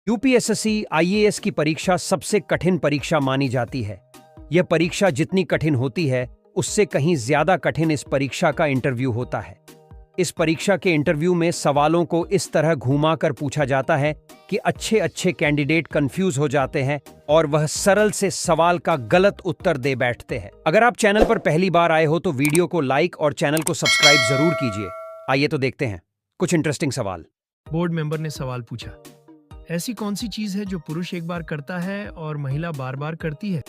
UPSSC IAS की परीक्षा सबसे कठिन परीक्षा मानी जाती है। यह परीक्षा जितनी कठिन होती है, उससे कहीं ज्यादा कठिन इस परीक्षा का इंटरव्यू होता है। इस परीक्षा के इंटरव्यू में सवालों को इस तरह घुमा कर पूछा जाता है कि अच्छे अच्छे कैंडिडेट कंफ्यूज हो जाते हैं और वह सरल से सवाल का गलत उत्तर दे बैठते हैं। अगर आप चैनल पर पहली बार आए हो तो वीडियो को लाइक और चैनल को सब्सक्राइब जरूर कीजिए। आइए तो देखते हैं कुछ इंटरेस्टिंग सवाल। बोर्ड मेंबर ने सवाल पूछा, ऐसी कौन सी चीज है जो पुरुष एक बार करता है और महिला बार बार करती है?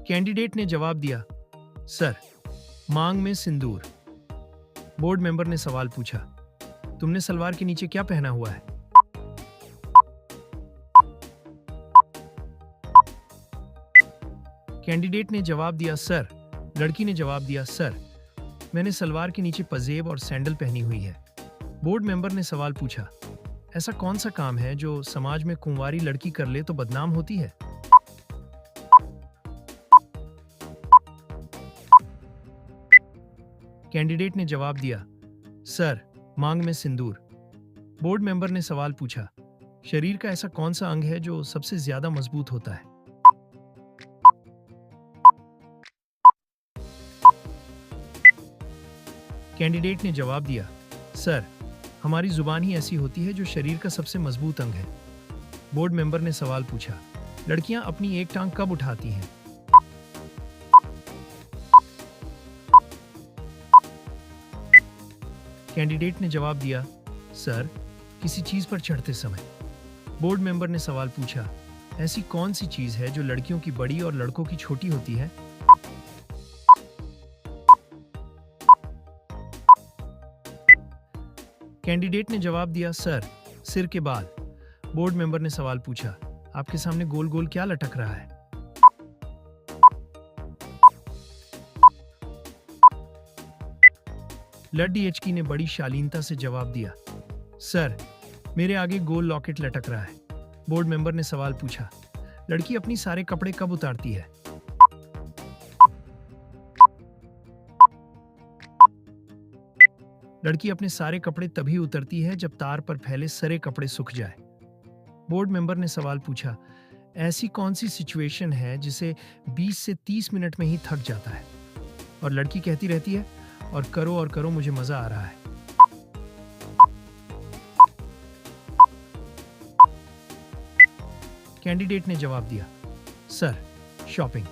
कैंडिडेट ने जवाब दिया, सर, मांग में सिंदूर। बोर्ड मेंबर ने सवाल पूछा, तुमने सलवार के नीचे क्या पहना हुआ है? कैंडिडेट ने जवाब दिया, सर। लड़की ने जवाब दिया, सर, मैंने सलवार के नीचे पजेब और सैंडल पहनी हुई है। बोर्ड मेंबर ने सवाल पूछा, ऐसा कौन सा काम है जो समाज में कुंवारी लड़की कर ले तो बदनाम होती है? कैंडिडेट ने जवाब दिया, सर, मांग में सिंदूर। बोर्ड मेंबर ने सवाल पूछा, शरीर का ऐसा कौन सा अंग है जो सबसे ज्यादा मजबूत होता है? कैंडिडेट ने जवाब दिया, सर, हमारी जुबान ही ऐसी होती है जो शरीर का सबसे मजबूत अंग है। बोर्ड मेंबर ने सवाल पूछा, लड़कियां अपनी एक टांग कब उठाती हैं? कैंडिडेट ने जवाब दिया, सर, किसी चीज पर चढ़ते समय। बोर्ड मेंबर ने सवाल पूछा, ऐसी कौन सी चीज है जो लड़कियों की बड़ी और लड़कों की छोटी होती है? कैंडिडेट ने जवाब दिया, सर, सिर के बाल। बोर्ड मेंबर ने सवाल पूछा, आपके सामने गोल गोल क्या लटक रहा है? लड्डी एचकी ने बड़ी शालीनता से जवाब दिया, सर, मेरे आगे गोल लॉकेट लटक रहा है। बोर्ड मेंबर ने सवाल पूछा, लड़की अपनी सारे कपड़े कब उतारती है? लड़की अपने सारे कपड़े तभी उतरती है जब तार पर फैले सारे कपड़े सूख जाए। बोर्ड मेंबर ने सवाल पूछा, ऐसी कौन सी सिचुएशन है जिसे 20 से 30 मिनट में ही थक जाता है और लड़की कहती रहती है, और करो मुझे मजा आ रहा है। कैंडिडेट ने जवाब दिया, सर, शॉपिंग।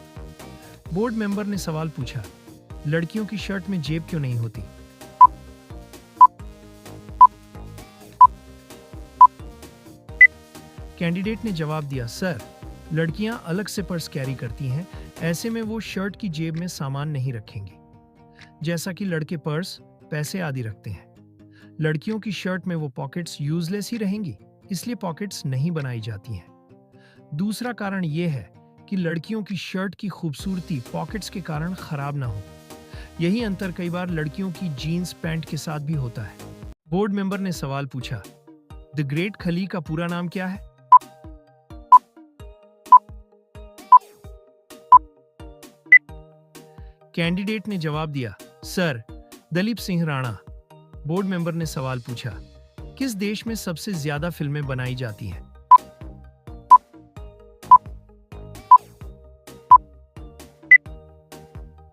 बोर्ड मेंबर ने सवाल पूछा, लड़कियों की शर्ट में जेब क्यों नहीं होती? कैंडिडेट ने जवाब दिया, सर, लड़कियां अलग से पर्स कैरी करती हैं, ऐसे में वो शर्ट की जेब में सामान नहीं रखेंगी, जैसा कि लड़के पर्स, पैसे आदि रखते हैं। लड़कियों की शर्ट में वो पॉकेट्स यूजलेस ही रहेंगी, इसलिए पॉकेट्स नहीं बनाई जाती हैं। दूसरा कारण ये है कि लड़कियों की शर्ट की खूबसूरती पॉकेट्स के कारण खराब ना हो। यही अंतर कई बार लड़कियों की जीन्स पैंट के साथ भी होता है। बोर्ड मेंबर ने सवाल पूछा, द ग्रेट खली का पूरा नाम क्या है? कैंडिडेट ने जवाब दिया, sir, Dalip Singh Rana. Board member ने सवाल पूछा, किस देश में सबसे ज्यादा फिल्में बनाई जाती हैं?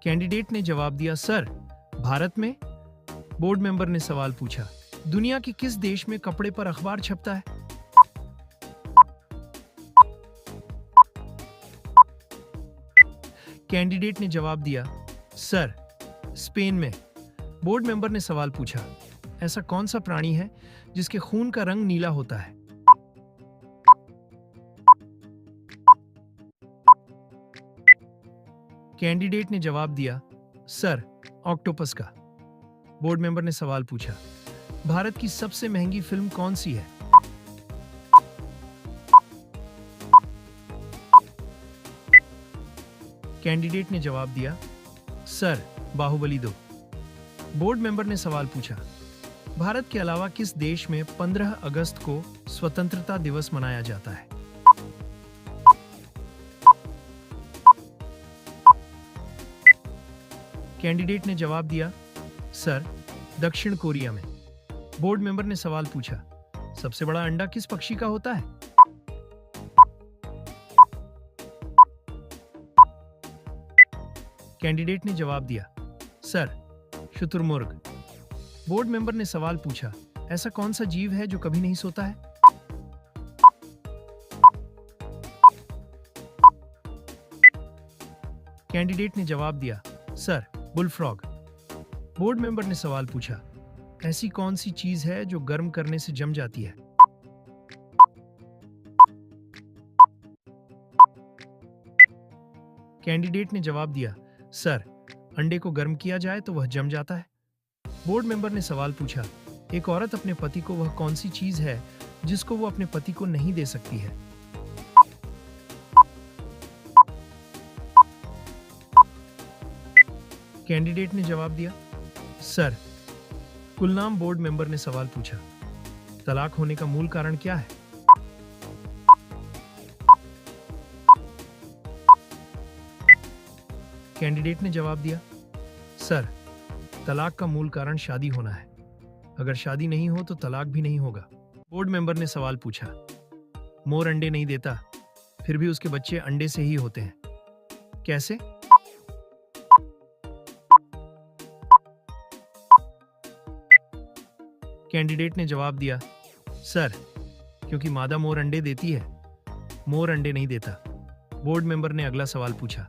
कैंडिडेट ने जवाब दिया, सर, भारत में। बोर्ड मेंबर ने सवाल पूछा, दुनिया के किस देश में कपड़े पर अखबार छपता है? कैंडिडेट ने जवाब दिया, सर, स्पेन में। बोर्ड मेंबर ने सवाल पूछा, ऐसा कौन सा प्राणी है जिसके खून का रंग नीला होता है? कैंडिडेट ने जवाब दिया, सर, ऑक्टोपस का। बोर्ड मेंबर ने सवाल पूछा, भारत की सबसे महंगी फिल्म कौन सी है? कैंडिडेट ने जवाब दिया, सर, बाहुबली 2। बोर्ड मेंबर ने सवाल पूछा, भारत के अलावा किस देश में 15 अगस्त को स्वतंत्रता दिवस मनाया जाता है? कैंडिडेट ने जवाब दिया, सर, दक्षिण कोरिया में। बोर्ड मेंबर ने सवाल पूछा, सबसे बड़ा अंडा किस पक्षी का होता है? कैंडिडेट ने जवाब दिया, सर, शुतुरमुर्ग। बोर्ड मेंबर ने सवाल पूछा, ऐसा कौन सा जीव है जो कभी नहीं सोता है? कैंडिडेट ने जवाब दिया, सर, बुलफ्रॉग। बोर्ड मेंबर ने सवाल पूछा, ऐसी कौन सी चीज है जो गर्म करने से जम जाती है? कैंडिडेट ने जवाब दिया, सर, अंडे को गर्म किया जाए तो वह जम जाता है। बोर्ड मेंबर ने सवाल पूछा, एक औरत अपने पति को वह कौन सी चीज है जिसको वो अपने पति को नहीं दे सकती है? कैंडिडेट ने जवाब दिया, सर, गुलनाम। बोर्ड मेंबर ने सवाल पूछा, तलाक होने का मूल कारण क्या है? कैंडिडेट ने जवाब दिया, सर, तलाक का मूल कारण शादी होना है। अगर शादी नहीं हो तो तलाक भी नहीं होगा। बोर्ड मेंबर ने सवाल पूछा, मोर अंडे नहीं देता, फिर भी उसके बच्चे अंडे से ही होते हैं, कैसे? कैंडिडेट ने जवाब दिया, सर, क्योंकि मादा मोर अंडे देती है, मोर अंडे नहीं देता। बोर्ड मेंबर ने अगला सवाल पूछा,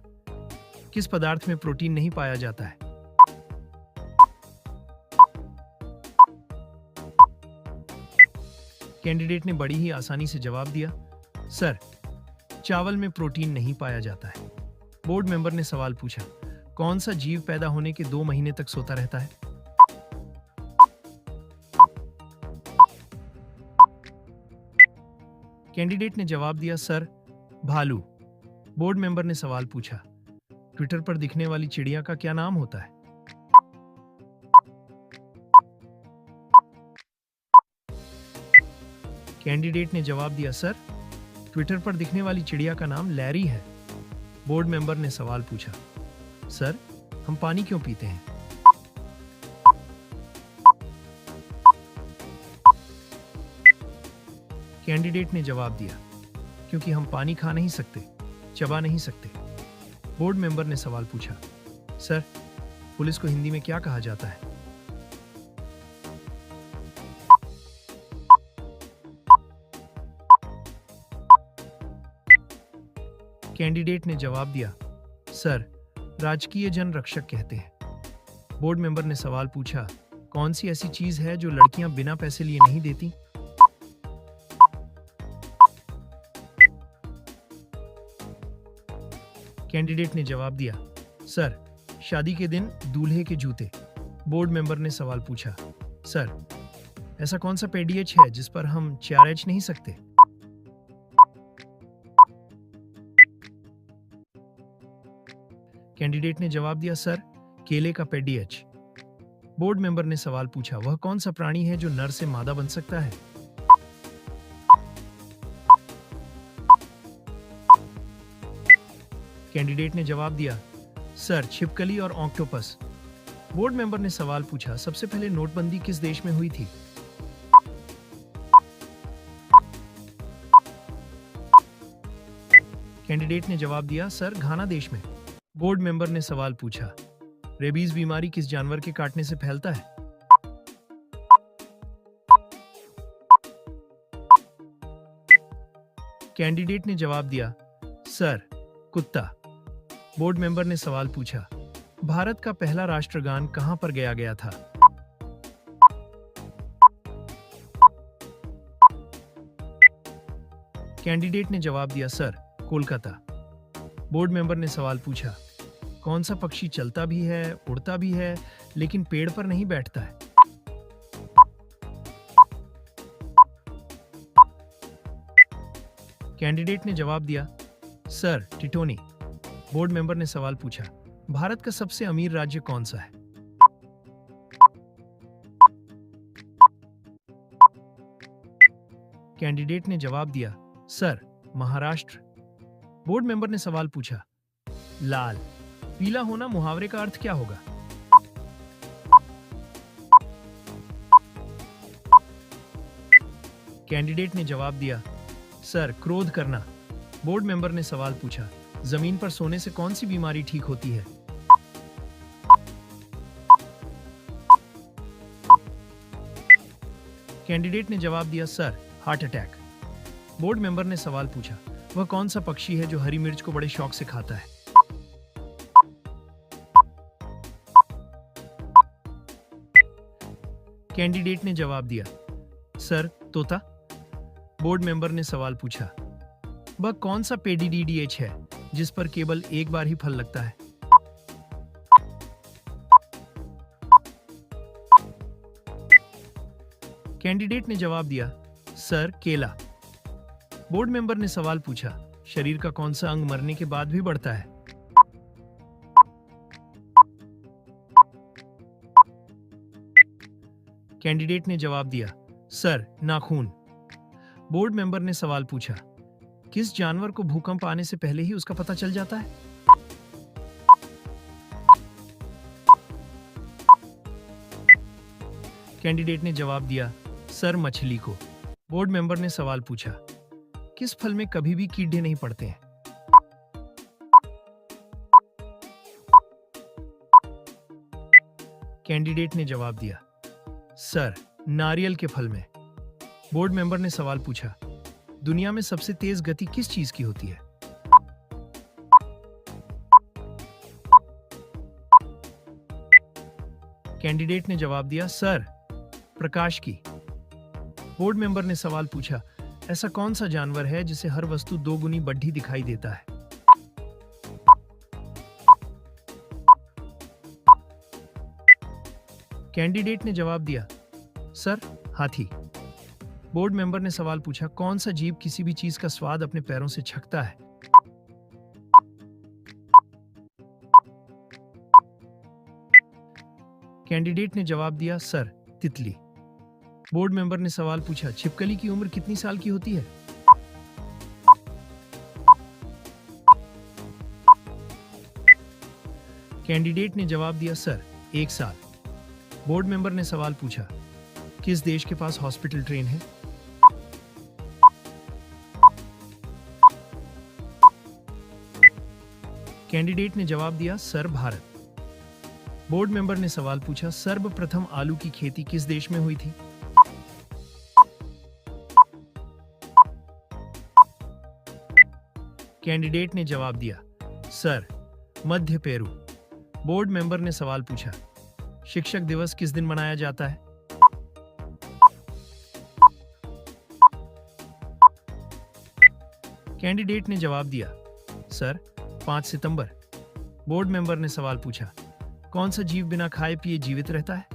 किस पदार्थ में प्रोटीन नहीं पाया जाता है? कैंडिडेट ने बड़ी ही आसानी से जवाब दिया, सर, चावल में प्रोटीन नहीं पाया जाता है। बोर्ड मेंबर ने सवाल पूछा, कौन सा जीव पैदा होने के 2 महीने तक सोता रहता है? कैंडिडेट ने जवाब दिया, सर, भालू। बोर्ड मेंबर ने सवाल पूछा, ट्विटर पर दिखने वाली चिड़िया का क्या नाम होता है? कैंडिडेट ने जवाब दिया, सर, ट्विटर पर दिखने वाली चिड़िया का नाम लैरी है। बोर्ड मेंबर ने सवाल पूछा, सर, हम पानी क्यों पीते हैं? कैंडिडेट ने जवाब दिया, क्योंकि हम पानी खा नहीं सकते, चबा नहीं सकते। बोर्ड मेंबर ने सवाल पूछा, सर, पुलिस को हिंदी में क्या कहा जाता है? कैंडिडेट ने जवाब दिया, सर, राजकीय जन रक्षक कहते हैं। बोर्ड मेंबर ने सवाल पूछा, कौन सी ऐसी चीज है जो लड़कियां बिना पैसे लिए नहीं देती? कैंडिडेट ने जवाब दिया, सर, शादी के दिन दूल्हे के जूते। बोर्ड मेंबर ने सवाल पूछा, सर, ऐसा कौन सा पेडीएच है जिस पर हम 4H नहीं सकते? कैंडिडेट ने जवाब दिया, सर, केले का पेडीएच। बोर्ड मेंबर ने सवाल पूछा, वह कौन सा प्राणी है जो नर से मादा बन सकता है? कैंडिडेट ने जवाब दिया, सर, छिपकली और ऑक्टोपस। बोर्ड मेंबर ने सवाल पूछा, सबसे पहले नोटबंदी किस देश में हुई थी? कैंडिडेट ने जवाब दिया, सर, घाना देश में। बोर्ड मेंबर ने सवाल पूछा, रेबीज बीमारी किस जानवर के काटने से फैलता है? कैंडिडेट ने जवाब दिया, सर, कुत्ता। बोर्ड मेंबर ने सवाल पूछा, भारत का पहला राष्ट्रगान कहां पर गाया गया था? कैंडिडेट ने जवाब दिया, सर, कोलकाता। बोर्ड मेंबर ने सवाल पूछा, कौन सा पक्षी चलता भी है, उड़ता भी है, लेकिन पेड़ पर नहीं बैठता है? कैंडिडेट ने जवाब दिया, सर, टिटोनी। बोर्ड मेंबर ने सवाल पूछा, भारत का सबसे अमीर राज्य कौन सा है? कैंडिडेट ने जवाब दिया, सर, महाराष्ट्र। बोर्ड मेंबर ने सवाल पूछा, लाल पीला होना मुहावरे का अर्थ क्या होगा? कैंडिडेट ने जवाब दिया, सर, क्रोध करना। बोर्ड मेंबर ने सवाल पूछा, जमीन पर सोने से कौन सी बीमारी ठीक होती है? कैंडिडेट ने जवाब दिया, sir, heart attack. Board member ने सवाल पूछा, वह कौन सा पक्षी है जो हरी मिर्च को बड़े शौक से खाता है? कैंडिडेट ने जवाब दिया, सर, तोता। बोर्ड मेंबर ने सवाल पूछा, वह कौन सा पेडीडीडीएच है जिस पर केवल एक बार ही फल लगता है? कैंडिडेट ने जवाब दिया, सर, केला। बोर्ड मेंबर ने सवाल पूछा, शरीर का कौन सा अंग मरने के बाद भी बढ़ता है? कैंडिडेट ने जवाब दिया, सर, नाखून। बोर्ड मेंबर ने सवाल पूछा, किस जानवर को भूकंप आने से पहले ही उसका पता चल जाता है? कैंडिडेट ने जवाब दिया, सर, मछली को। बोर्ड मेंबर ने सवाल पूछा, किस फल में कभी भी कीड़े नहीं पड़ते हैं? कैंडिडेट ने जवाब दिया, सर, नारियल के फल में। बोर्ड मेंबर ने सवाल पूछा, दुनिया में सबसे तेज गति किस चीज की होती है? कैंडिडेट ने जवाब दिया, सर, प्रकाश की। बोर्ड मेंबर ने सवाल पूछा, ऐसा कौन सा जानवर है जिसे हर वस्तु दो गुनी बढ़ी दिखाई देता है? कैंडिडेट ने जवाब दिया, सर, हाथी। बोर्ड मेंबर ने सवाल पूछा, कौन सा जीव किसी भी चीज का स्वाद अपने पैरों से चखता है? कैंडिडेट ने जवाब दिया, सर, तितली। बोर्ड मेंबर ने सवाल पूछा, छिपकली की उम्र कितनी साल की होती है? कैंडिडेट ने जवाब दिया, सर, 1 साल। बोर्ड मेंबर ने सवाल पूछा, किस देश के पास हॉस्पिटल ट्रेन है? कैंडिडेट ने जवाब दिया, सर, भारत। बोर्ड मेंबर ने सवाल पूछा, सर्वप्रथम आलू की खेती किस देश में हुई थी? कैंडिडेट ने जवाब दिया, सर, मध्य पेरू। बोर्ड मेंबर ने सवाल पूछा, शिक्षक दिवस किस दिन मनाया जाता है? कैंडिडेट ने जवाब दिया, सर, 5 सितंबर। बोर्ड मेंबर ने सवाल पूछा, कौन सा जीव बिना खाए पिए जीवित रहता है?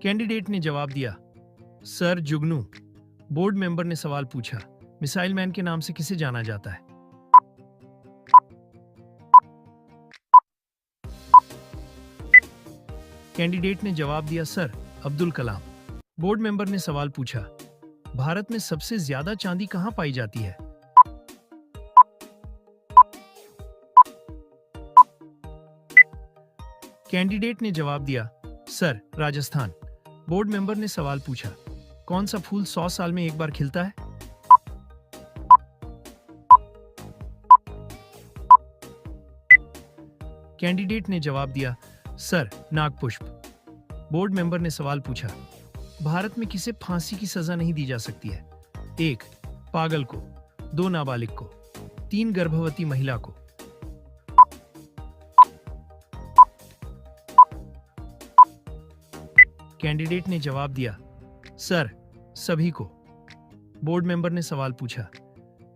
कैंडिडेट ने जवाब दिया, सर, जुगनू। बोर्ड मेंबर ने सवाल पूछा, मिसाइल मैन के नाम से किसे जाना जाता है? कैंडिडेट ने जवाब दिया, sir, Abdul Kalam. Board member ने सवाल पूछा, भारत में सबसे ज्यादा चांदी कहां पाई जाती है? कैंडिडेट ने जवाब दिया, सर, राजस्थान। बोर्ड मेंबर ने सवाल पूछा, कौन सा फूल 100 साल में एक बार खिलता है? कैंडिडेट ने जवाब दिया, सर, नागपुष्प। बोर्ड मेंबर ने सवाल पूछा, भारत में किसे फांसी की सजा नहीं दी जा सकती है? 1 पागल को, 2 नाबालिग को, 3 गर्भवती महिला को। कैंडिडेट ने जवाब दिया, सर, सभी को। बोर्ड मेंबर ने सवाल पूछा,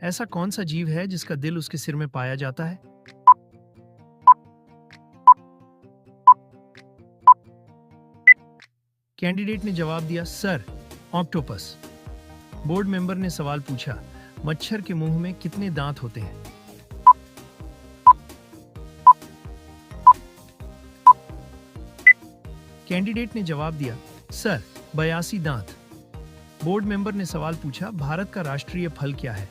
ऐसा कौन सा जीव है जिसका दिल उसके सिर में पाया जाता है? कैंडिडेट ने जवाब दिया, सर, ऑक्टोपस। बोर्ड मेंबर ने सवाल पूछा, मच्छर के मुंह में कितने दांत होते हैं? कैंडिडेट ने जवाब दिया, सर, 82 दांत। बोर्ड मेंबर ने सवाल पूछा, भारत का राष्ट्रीय फल क्या है?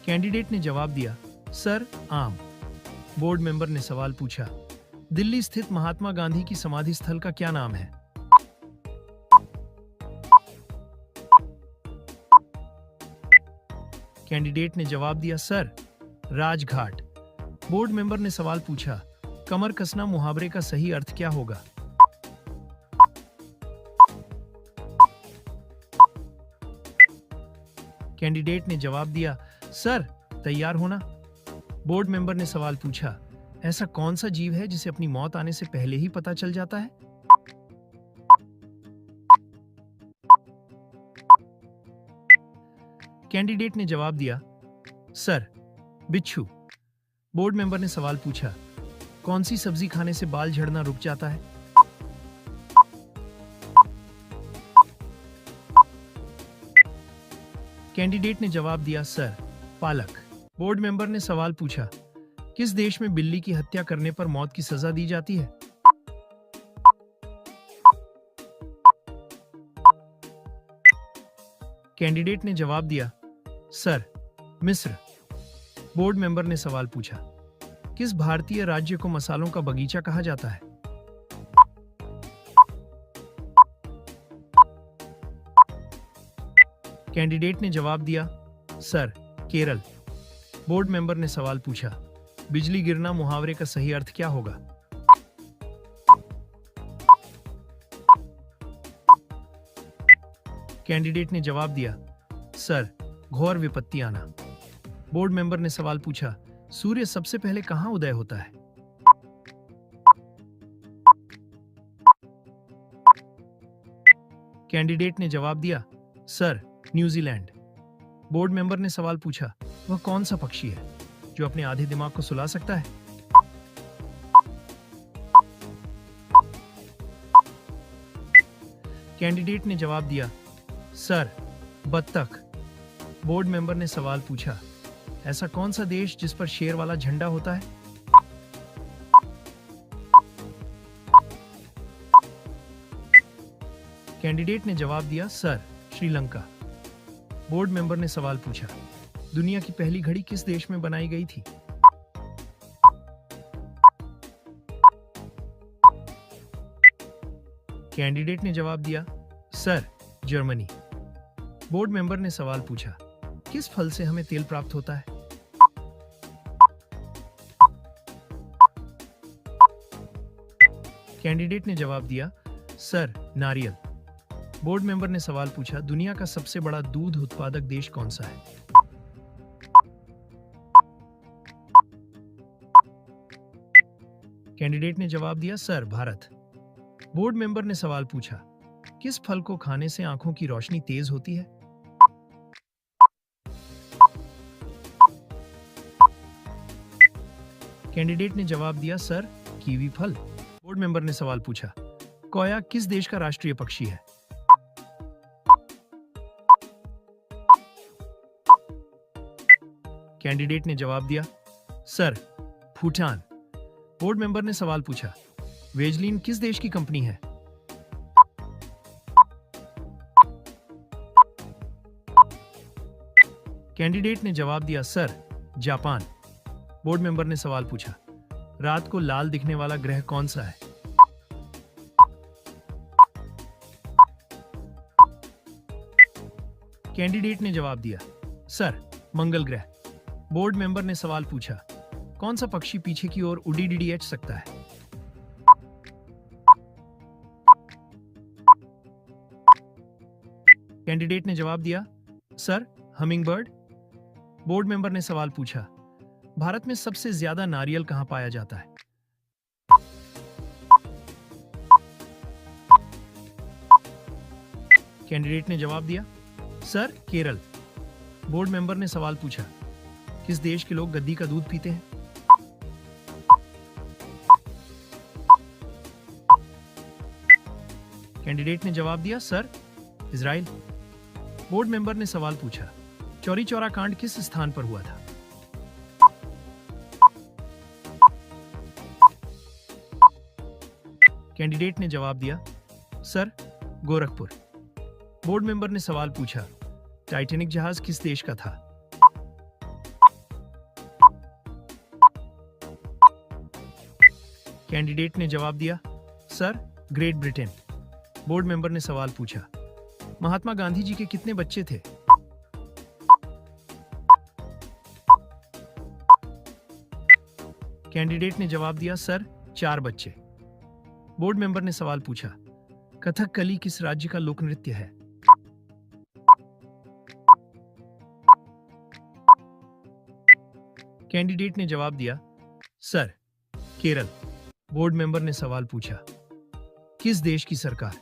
कैंडिडेट ने जवाब दिया, सर, आम। बोर्ड मेंबर ने सवाल पूछा, दिल्ली स्थित महात्मा गांधी की समाधि स्थल का क्या नाम है? कैंडिडेट ने जवाब दिया, सर, राजघाट। बोर्ड मेंबर ने सवाल पूछा, कमर कसना मुहावरे का सही अर्थ क्या होगा? कैंडिडेट ने जवाब दिया, सर, तैयार होना। बोर्ड मेंबर ने सवाल पूछा, ऐसा कौन सा जीव है जिसे अपनी मौत आने से पहले ही पता चल जाता है? कैंडिडेट ने जवाब दिया, सर, बिच्छू। बोर्ड मेंबर ने सवाल पूछा, कौन सी सब्जी खाने से बाल झड़ना रुक जाता है? कैंडिडेट ने जवाब दिया, सर, पालक। बोर्ड मेंबर ने सवाल पूछा, किस देश में बिल्ली की हत्या करने पर मौत की सजा दी जाती है? कैंडिडेट ने जवाब दिया, सर, मिस्र। बोर्ड मेंबर ने सवाल पूछा, किस भारतीय राज्य को मसालों का बगीचा कहा जाता है? कैंडिडेट ने जवाब दिया, सर, केरल। बोर्ड मेंबर ने सवाल पूछा, बिजली गिरना मुहावरे का सही अर्थ क्या होगा? कैंडिडेट ने जवाब दिया, सर, घोर विपत्ति आना। बोर्ड मेंबर ने सवाल पूछा, सूर्य सबसे पहले कहां उदय होता है? कैंडिडेट ने जवाब दिया, सर, न्यूजीलैंड। बोर्ड मेंबर ने सवाल पूछा, वह कौन सा पक्षी है जो अपने आधे दिमाग को सुला सकता है? कैंडिडेट ने जवाब दिया, सर, बत्तख। बोर्ड मेंबर ने सवाल पूछा, ऐसा कौन सा देश जिस पर शेर वाला झंडा होता है? कैंडिडेट ने जवाब दिया, सर, श्रीलंका। बोर्ड मेंबर ने सवाल पूछा, दुनिया की पहली घड़ी किस देश में बनाई गई थी? कैंडिडेट ने जवाब दिया, सर, जर्मनी। बोर्ड मेंबर ने सवाल पूछा, किस फल से हमें तेल प्राप्त होता है? कैंडिडेट ने जवाब दिया, सर, नारियल। बोर्ड मेंबर ने सवाल पूछा, दुनिया का सबसे बड़ा दूध उत्पादक देश कौन सा है? कैंडिडेट ने जवाब दिया, सर, भारत। बोर्ड मेंबर ने सवाल पूछा, किस फल को खाने से आंखों की रोशनी तेज होती है? कैंडिडेट ने जवाब दिया, सर, कीवी फल। बोर्ड मेंबर ने सवाल पूछा, कोया किस देश का राष्ट्रीय पक्षी है? कैंडिडेट ने जवाब दिया, सर, भूटान। बोर्ड मेंबर ने सवाल पूछा, वेजलिन किस देश की कंपनी है? कैंडिडेट ने जवाब दिया, सर, जापान। बोर्ड मेंबर ने सवाल पूछा, रात को लाल दिखने वाला ग्रह कौन सा है? कैंडिडेट ने जवाब दिया, सर, मंगल ग्रह। बोर्ड मेंबर ने सवाल पूछा, कौन सा पक्षी पीछे की ओर उड़ीडीएच सकता है? कैंडिडेट ने जवाब दिया, sir, humming bird. Board member ने सवाल पूछा, भारत में सबसे ज्यादा नारियल कहां पाया जाता है? कैंडिडेट ने जवाब दिया, सर, केरल। बोर्ड मेंबर ने सवाल पूछा, किस देश के लोग गद्दी का दूध पीते हैं? कैंडिडेट ने जवाब दिया, सर, इजराइल। बोर्ड मेंबर ने सवाल पूछा, चौरी चौरा कांड किस स्थान पर हुआ था? कैंडिडेट ने जवाब दिया, सर, गोरखपुर। बोर्ड मेंबर ने सवाल पूछा, टाइटैनिक जहाज किस देश का था? कैंडिडेट ने जवाब दिया, sir, great Britain. Board member ने सवाल पूछा, महात्मा गांधी जी के कितने बच्चे थे? कैंडिडेट ने जवाब दिया, सर, 4 बच्चे। बोर्ड मेंबर ने सवाल पूछा, कथकली किस राज्य का लोक नृत्य है? कैंडिडेट ने जवाब दिया, सर, केरल। बोर्ड मेंबर ने सवाल पूछा, किस देश की सरकार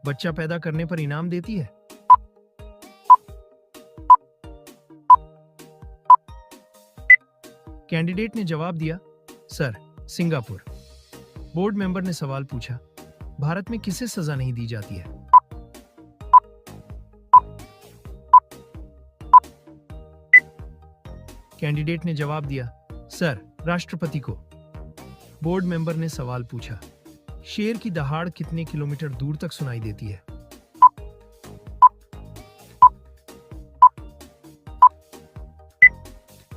बच्चा पैदा करने पर इनाम देती है? कैंडिडेट ने जवाब दिया, सर, सिंगापुर। बोर्ड मेंबर ने सवाल पूछा, भारत में किसे सजा नहीं दी जाती है? कैंडिडेट ने जवाब दिया, सर, राष्ट्रपति को। बोर्ड मेंबर ने सवाल पूछा, शेर की दहाड़ कितने किलोमीटर दूर तक सुनाई देती है?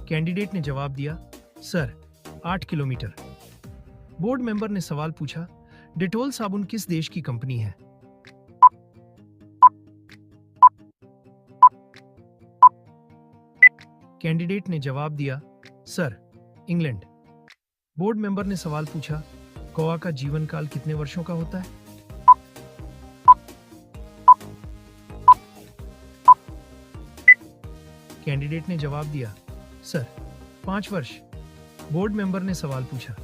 कैंडिडेट ने जवाब दिया, सर, 8 किलोमीटर। बोर्ड मेंबर ने सवाल पूछा, डेटोल साबुन किस देश की कंपनी है? कैंडिडेट ने जवाब दिया, सर, इंग्लैंड। बोर्ड मेंबर ने सवाल पूछा, कौवा का जीवन काल कितने वर्षों का होता है? कैंडिडेट ने जवाब दिया, सर, 5 वर्ष। बोर्ड मेंबर ने सवाल पूछा,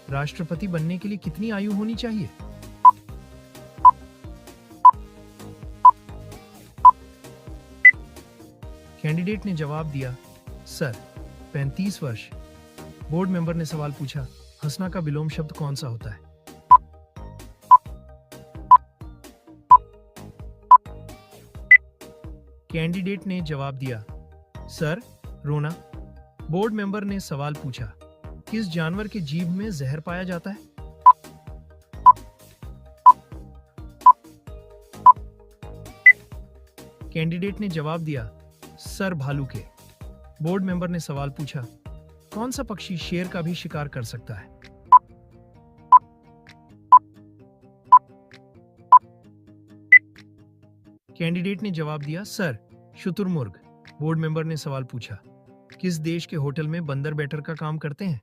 राष्ट्रपति बनने के लिए कितनी आयु होनी चाहिए? कैंडिडेट ने जवाब दिया, सर, 35 वर्ष। बोर्ड मेंबर ने सवाल पूछा, हंसना का विलोम शब्द कौन सा होता है? कैंडिडेट ने जवाब दिया, सर, रोना। बोर्ड मेंबर ने सवाल पूछा, किस जानवर के जीभ में जहर पाया जाता है? कैंडिडेट ने जवाब दिया, सर, भालू के। बोर्ड मेंबर ने सवाल पूछा, कौन सा पक्षी शेर का भी शिकार कर सकता है? कैंडिडेट ने जवाब दिया, सर, शुतुरमुर्ग। बोर्ड मेंबर ने सवाल पूछा, किस देश के होटल में बंदर वेटर का काम करते हैं?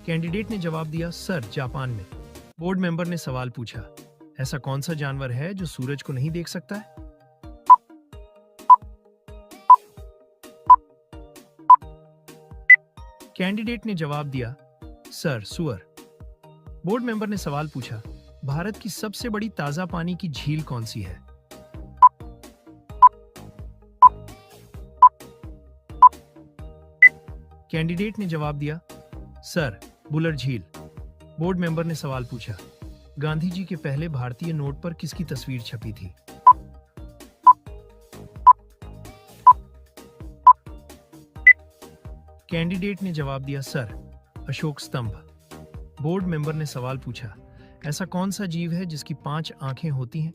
कैंडिडेट ने जवाब दिया, सर, जापान में। बोर्ड मेंबर ने सवाल पूछा, ऐसा कौन सा जानवर है जो सूरज को नहीं देख सकता है? कैंडिडेट ने जवाब दिया, सर, सुअर। बोर्ड मेंबर ने सवाल पूछा, भारत की सबसे बड़ी ताजा पानी की झील कौन सी है? कैंडिडेट ने जवाब दिया, सर, बुलर झील। बोर्ड मेंबर ने सवाल पूछा, गांधी जी के पहले भारतीय नोट पर किसकी तस्वीर छपी थी? कैंडिडेट ने जवाब दिया, सर, अशोक स्तंभ। बोर्ड मेंबर ने सवाल पूछा, ऐसा कौन सा जीव है जिसकी 5 आंखें होती हैं?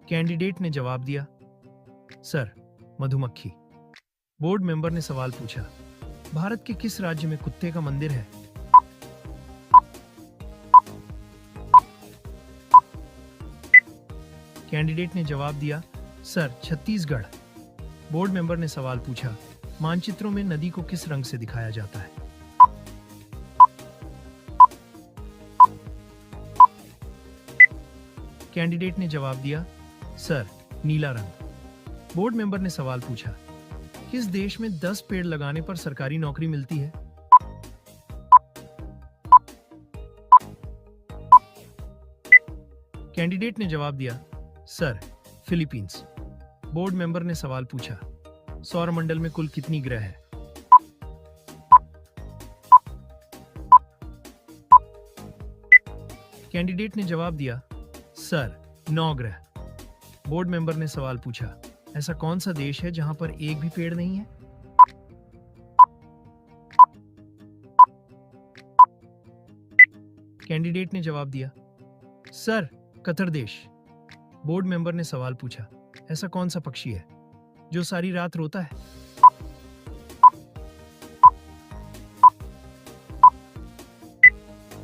कैंडिडेट ने जवाब दिया, सर, मधुमक्खी। बोर्ड मेंबर ने सवाल पूछा, भारत के किस राज्य में कुत्ते का मंदिर है? कैंडिडेट ने जवाब दिया, सर, छत्तीसगढ़। बोर्ड मेंबर ने सवाल पूछा, मानचित्रों में नदी को किस रंग से दिखाया जाता है? कैंडिडेट ने जवाब दिया, सर, नीला रंग। बोर्ड मेंबर ने सवाल पूछा, किस देश में 10 पेड़ लगाने पर सरकारी नौकरी मिलती है? कैंडिडेट ने जवाब दिया, सर, फिलीपींस। बोर्ड मेंबर ने सवाल पूछा, सौरमंडल में कुल कितनी ग्रह है? कैंडिडेट ने जवाब दिया, सर, 9 ग्रह। बोर्ड मेंबर ने सवाल पूछा, ऐसा कौन सा देश है जहां पर एक भी पेड़ नहीं है? कैंडिडेट ने जवाब दिया, सर, कतर देश। बोर्ड मेंबर ने सवाल पूछा, ऐसा कौन सा पक्षी है जो सारी रात रोता है?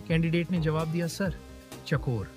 कैंडिडेट ने जवाब दिया, सर, चकोर।